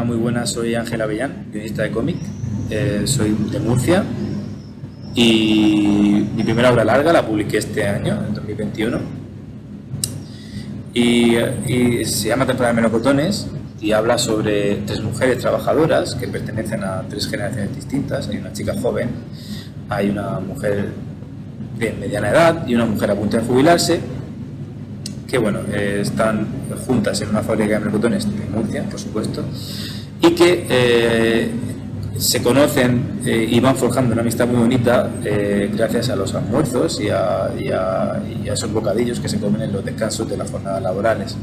muy buenas, soy Ángel Avellán, guionista de cómic, soy de Murcia y mi primera obra larga la publiqué este año, en 2021, y se llama Temporada de Melocotones y habla sobre tres mujeres trabajadoras que pertenecen a tres generaciones distintas. Hay una chica joven, hay una mujer de mediana edad y una mujer a punto de jubilarse, que bueno, están juntas en una fábrica de melocotones de Murcia, por supuesto, y que se conocen y van forjando una amistad muy bonita gracias a los almuerzos y a esos bocadillos que se comen en los descansos de las jornadas laborales.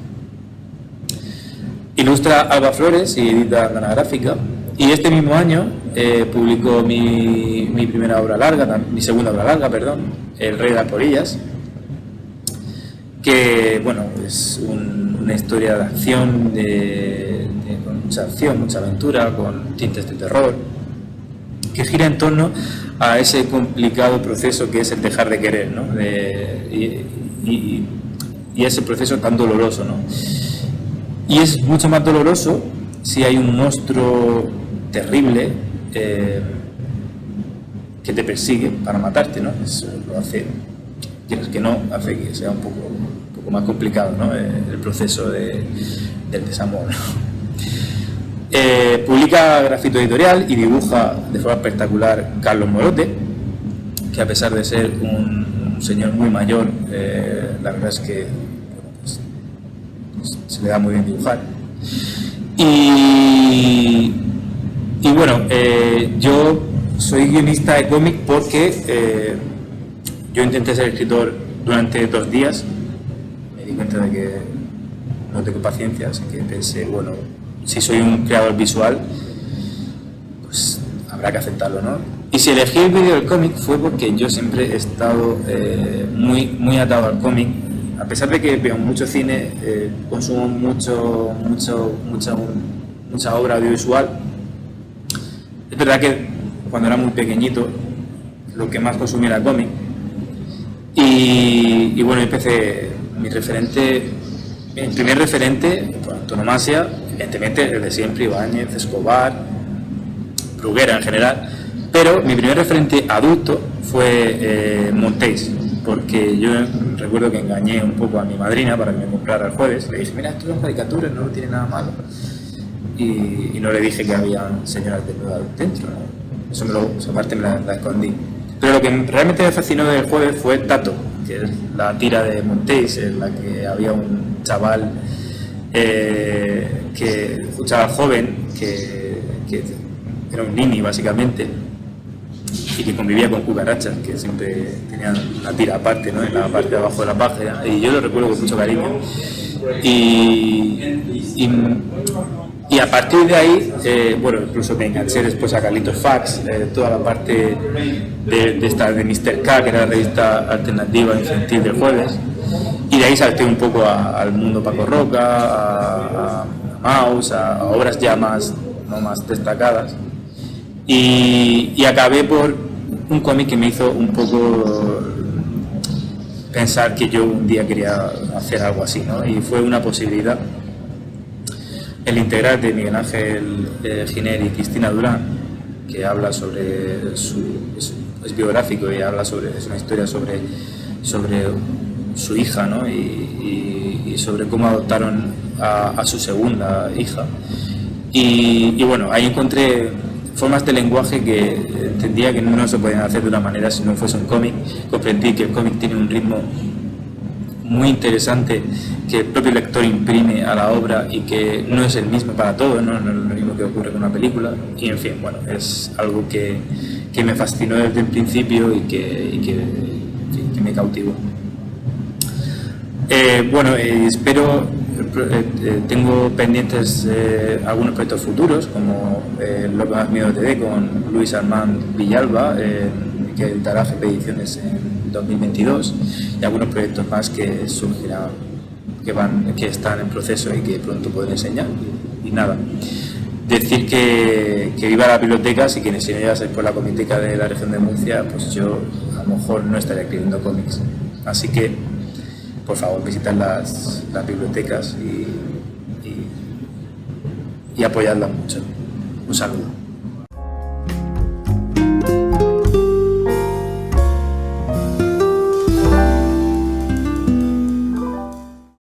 Ilustra Alba Flores y edita Andana Gráfica, y este mismo año publicó mi primera obra larga, mi segunda obra larga, perdón, El Rey de las Polillas, que bueno, es una historia de acción, con mucha acción, mucha aventura, con tintes de terror, que gira en torno a ese complicado proceso que es el dejar de querer, ¿no? Y ese proceso tan doloroso, ¿no? Y es mucho más doloroso si hay un monstruo terrible que te persigue para matarte, ¿no? Eso lo hace, quieres que no, hace que sea un poco más complicado, ¿no? El proceso del desamor, ¿no? Publica Grafito Editorial y dibuja de forma espectacular Carlos Morote, que a pesar de ser un señor muy mayor, la verdad es que se le da muy bien dibujar. Y bueno, yo soy guionista de cómic porque yo intenté ser escritor durante 2 días. Me di cuenta de que no tengo paciencia, así que pensé, bueno, si soy un creador visual, pues habrá que aceptarlo, ¿no? Y si elegí el vídeo del cómic fue porque yo siempre he estado muy atado al cómic. A pesar de que veo mucho cine, consumo mucha obra audiovisual, es verdad que cuando era muy pequeñito lo que más consumía era cómic. Y bueno, empecé mi primer referente por antonomasia, evidentemente el de siempre, Ibáñez, Escobar, Bruguera en general, pero mi primer referente adulto fue Montéis, porque yo recuerdo que engañé un poco a mi madrina para que me comprara el jueves. Le dije, mira, esto son caricaturas, no tiene nada malo, y no le dije que había señoras desnudas dentro, ¿no? Esa parte me la escondí. Pero lo que realmente me fascinó del jueves fue Tato, que es la tira de Montéis, en la que había un chaval un chaval joven que era un nini básicamente, y que convivía con cucarachas, que siempre tenían una tira aparte, ¿no? En la parte de abajo de la página, y yo lo recuerdo con mucho cariño. Y a partir de ahí, bueno, incluso me enganché después a Carlitos Fax, toda la parte de Mr. K, que era la revista alternativa infantil del jueves, y de ahí salté un poco al mundo Paco Roca, a Maus, a obras ya más destacadas, y acabé por un cómic que me hizo un poco pensar que yo un día quería hacer algo así, ¿no? Y fue una posibilidad. El integral de Miguel Ángel Giner y Cristina Durán, que habla sobre es biográfico y habla es una historia sobre su hija, ¿no? Y sobre cómo adoptaron a su segunda hija. Y bueno, ahí encontré formas de lenguaje que entendía que no se podían hacer de una manera si no fuese un cómic. Comprendí que el cómic tiene un ritmo muy interesante que el propio lector imprime a la obra y que no es el mismo para todos, no es lo mismo que ocurre con una película, y en fin, bueno, es algo que me fascinó desde el principio y que me cautivó. Bueno, espero, tengo pendientes algunos proyectos futuros, como Lo que más miedo te dé con Luis Armand Villalba, que editará GP Ediciones en 2022, y algunos proyectos más que surgirán, que están en proceso y que pronto podré enseñar. Y nada, decir que viva la biblioteca. Si quienes si no llegaseis por la Comiteca de la región de Murcia, pues yo a lo mejor no estaría escribiendo cómics. Así que, por favor, visitad las bibliotecas y apoyadla mucho. Un saludo.